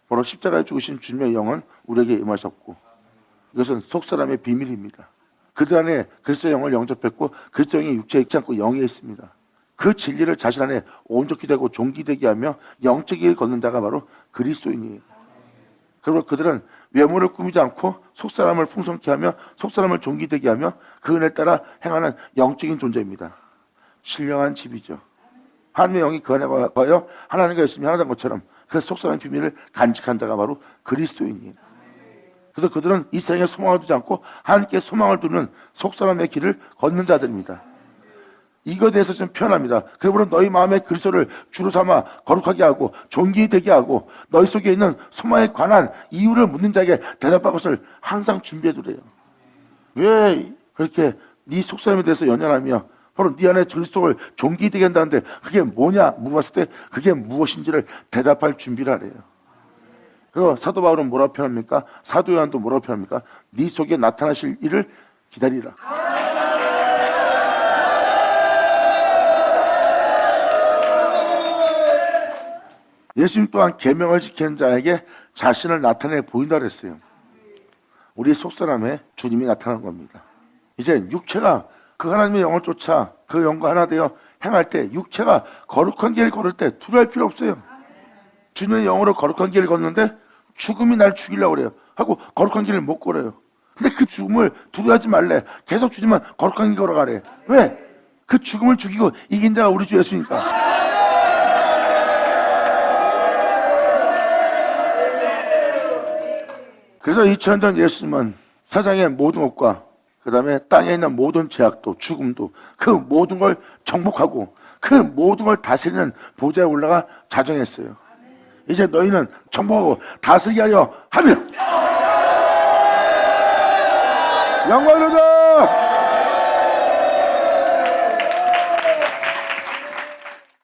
바로 십자가에 죽으신 주님의 영은 우리에게 임하셨고 이것은 속사람의 비밀입니다. 그들 안에 그리스도의 영을 영접했고 그리스도의 영이 육체에 있지 않고 영에 있습니다. 그 진리를 자신 안에 온전히 되고 존귀되게 하며 영적인 길을 걷는 자가 바로 그리스도인이에요. 그리고 그들은 외모를 꾸미지 않고 속사람을 풍성케 하며 속사람을 존귀되게 하며 그 은혜에 따라 행하는 영적인 존재입니다. 신령한 집이죠. 하나님의 영이 그 안에 거하여 하나님과 예수님이 하나된 것처럼 그 속사람의 비밀을 간직한 자가 바로 그리스도인이에요. 그래서 그들은 이 세상에 소망을 두지 않고 하나님께 소망을 두는 속사람의 길을 걷는 자들입니다. 이거에 대해서 좀 표현합니다. 그러므로 너희 마음에 그리스도를 주로 삼아 거룩하게 하고 존귀되게 하고 너희 속에 있는 소망에 관한 이유를 묻는 자에게 대답할 것을 항상 준비해 두래요. 왜 그렇게 네 속사람에 대해서 연연하며 바로 네 안에 그리스도를 존귀되게 한다는데 그게 뭐냐 물어봤을 때 그게 무엇인지를 대답할 준비를 하래요. 그리고 사도 바울은 뭐라고 표현합니까? 사도 요한도 뭐라고 표현합니까? 네 속에 나타나실 일을 기다리라. 예수님 또한 계명을 지키는 자에게 자신을 나타내 보인다 그랬어요. 우리 속사람에 주님이 나타난 겁니다. 이제 육체가 그 하나님의 영을 쫓아 그 영과 하나 되어 행할 때 육체가 거룩한 길을 걸을 때 두려워할 필요 없어요. 주님의 영으로 거룩한 길을 걷는데 죽음이 날 죽이려고 그래요. 하고 거룩한 길을 못 걸어요. 근데 그 죽음을 두려워하지 말래. 계속 주님만 거룩한 길 걸어가래. 왜? 그 죽음을 죽이고 이긴 자가 우리 주 예수니까. 그래서 2000년 전 예수님은 세상의 모든 것과 그 다음에 땅에 있는 모든 죄악도 죽음도 그 모든 걸 정복하고 그 모든 걸 다스리는 보좌에 올라가 자정했어요. 이제 너희는 정복하고 다스리게 하려 하며 영광이로다.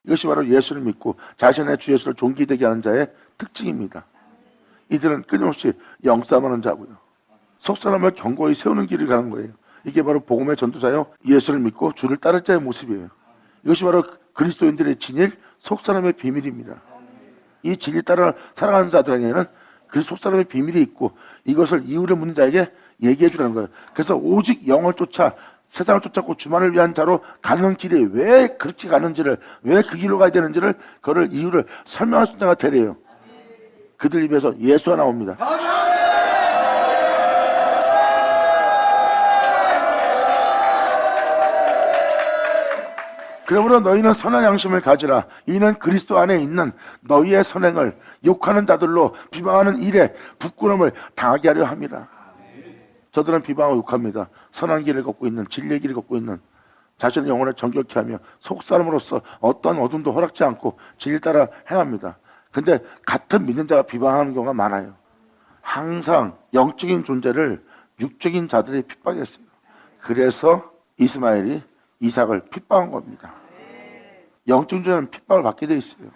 이것이 바로 예수를 믿고 자신의 주 예수를 존귀되게 하는 자의 특징입니다. 이들은 끊임없이 영싸움하는 자고요. 속사람을 견고히 세우는 길을 가는 거예요. 이게 바로 복음의 전도자요. 예수를 믿고 주를 따를 자의 모습이에요. 이것이 바로 그리스도인들의 진일, 속사람의 비밀입니다. 이 진리 따라 살아가는 자들에게는 그 속사람의 비밀이 있고 이것을 이유를 묻는 자에게 얘기해 주라는 거예요. 그래서 오직 영을 쫓아 세상을 쫓았고 주만을 위한 자로 가는 길이 왜 그렇게 가는지를 왜 그 길로 가야 되는지를 그걸 이유를 설명할 수 있는 자가 되래요. 그들 입에서 예수가 나옵니다. 그러므로 너희는 선한 양심을 가지라. 이는 그리스도 안에 있는 너희의 선행을 욕하는 자들로 비방하는 일에 부끄러움을 당하게 하려 합니다. 저들은 비방하고 욕합니다. 선한 길을 걷고 있는 진리의 길을 걷고 있는 자신의 영혼을 정결케 하며 속사람으로서 어떤 어둠도 허락지 않고 진리 따라 행합니다. 근데 같은 믿는 자가 비방하는 경우가 많아요. 항상 영적인 존재를 육적인 자들이 핍박했어요. 그래서 이스마엘이 이삭을 핍박한 겁니다. 영적인 존재는 핍박을 받게 돼 있어요.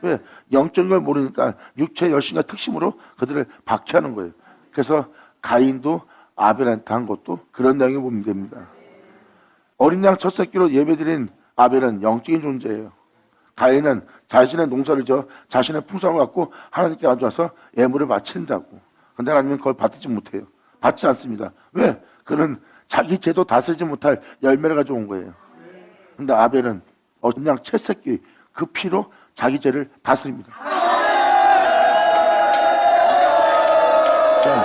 왜? 영적인 걸 모르니까 육체의 열심과 특심으로 그들을 박해하는 거예요. 그래서 가인도 아벨한테 한 것도 그런 내용을 보면 됩니다. 어린 양 첫 새끼로 예배드린 아벨은 영적인 존재예요. 가인은 자신의 농사를 져 자신의 풍성을 갖고 하나님께 가져와서 예물을 바치는 자고. 근데 하나님은 그걸 받지 못해요. 받지 않습니다. 왜? 그는 자기 죄도 다스리지 못할 열매를 가져온 거예요. 근데 아벨은 어린 양 첫 새끼 그 피로 자기 죄를 다스립니다. 자,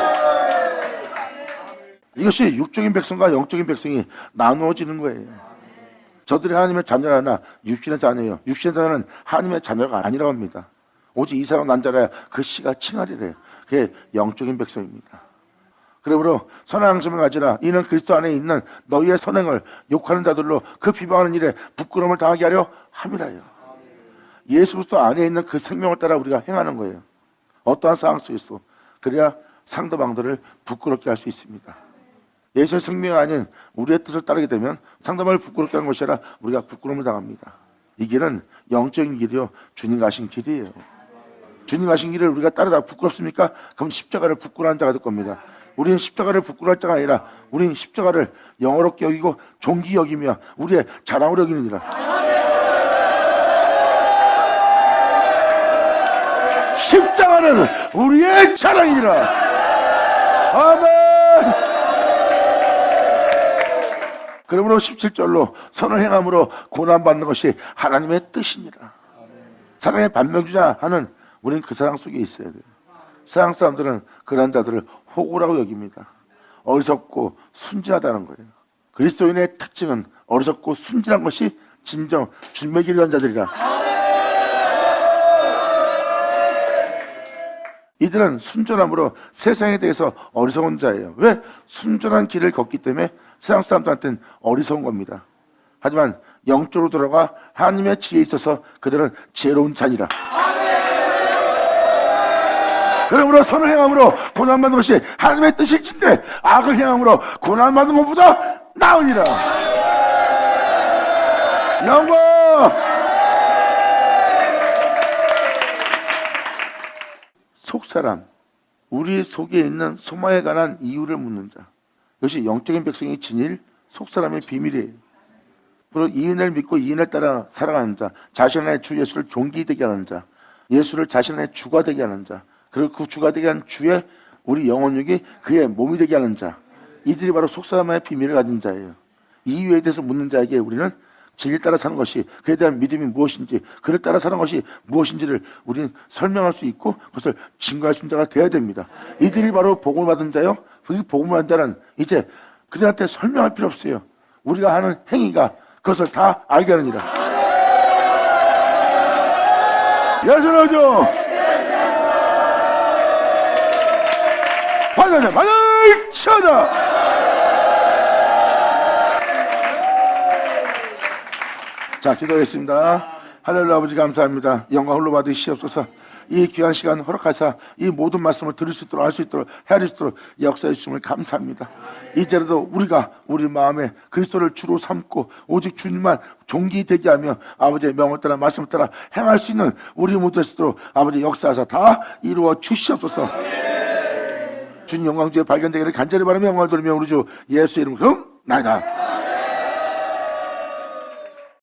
이것이 육적인 백성과 영적인 백성이 나누어지는 거예요. 저들이 하나님의 자녀라나 육신의 자녀예요. 육신의 자녀는 하나님의 자녀가 아니라고 합니다. 오직 이 사람 난자라야 그 씨가 칭하리래요. 그게 영적인 백성입니다. 그러므로 선한 양심을 가지라. 이는 그리스도 안에 있는 너희의 선행을 욕하는 자들로 그 비방하는 일에 부끄러움을 당하게 하려 함이라요. 예수 그리스도 안에 있는 그 생명을 따라 우리가 행하는 거예요. 어떠한 상황 속에서도. 그래야 상대방들을 부끄럽게 할 수 있습니다. 예수의 생명이 아닌 우리의 뜻을 따르게 되면 상대방을 부끄럽게 하는 것이 아니라 우리가 부끄러움을 당합니다. 이 길은 영적인 길이요, 주님 가신 길이에요. 주님 가신 길을 우리가 따르다가 부끄럽습니까? 그럼 십자가를 부끄러워하는 자가 될 겁니다. 우리는 십자가를 부끄러워할 자가 아니라 우리는 십자가를 영어롭게 여기고 존귀 여기며 우리의 자랑으로 여기느니라. 십자가는 우리의 자랑이니라. 아멘. 그러므로 17절로 선을 행함으로 고난받는 것이 하나님의 뜻이니라. 사랑의 반명주자 하는 우리는 그 사랑 속에 있어야 돼요. 세상 사람들은 그런 자들을 호구라고 여깁니다. 어리석고 순진하다는 거예요. 그리스도인의 특징은 어리석고 순진한 것이 진정 주님의 길을 간 자들이라. 이들은 순전함으로 세상에 대해서 어리석은 자예요. 왜? 순전한 길을 걷기 때문에 세상 사람들한테는 어리석은 겁니다. 하지만 영적으로 돌아가 하나님의 지혜에 있어서 그들은 지혜로운 자니라. 그러므로 선을 행함으로 고난받는 것이 하나님의 뜻일진데 악을 행함으로 고난받는 것보다 나으니라. 영광. 속사람, 우리 속에 있는 소망에 관한 이유를 묻는 자. 이것이 영적인 백성이 지닐 속사람의 비밀이에요. 그리고 이은혜를 믿고 이은혜를 따라 살아가는 자, 자신 안에 주 예수를 존귀되게 하는 자, 예수를 자신 안에 주가 되게 하는 자, 그리고 그 주가 되게 한 주의 우리 영혼육이 그의 몸이 되게 하는 자, 이들이 바로 속사람의 비밀을 가진 자예요. 이유에 대해서 묻는 자에게 우리는 진리를 따라 사는 것이, 그에 대한 믿음이 무엇인지, 그를 따라 사는 것이 무엇인지를 우리는 설명할 수 있고 그것을 증거할 수 있는 자가 되어야 됩니다. 이들이 바로 복음을 받은 자요. 그 복음을 받은 자는 이제 그들한테 설명할 필요 없어요. 우리가 하는 행위가 그것을 다 알게 하느니라. 예수를 오죠. 받아자, 받을 쳐자. 자, 기도하겠습니다. 하늘로 아버지 감사합니다. 영광 홀로 받으시옵소서. 이 귀한 시간 허락하사 이 모든 말씀을 들을 수 있도록 할 수 있도록 헤아릴 수 있도록 역사해 주심을 감사합니다. 이제라도 우리가 우리 마음에 그리스도를 주로 삼고 오직 주님만 존귀되게 하며 아버지의 명을 따라 말씀을 따라 행할 수 있는 우리 모두 될 수 있도록 아버지 역사하사 다 이루어 주시옵소서. 주님 영광 주에 발견되기를 간절히 바라며 영광을 돌리며 우리 주 예수의 이름으로 나이다.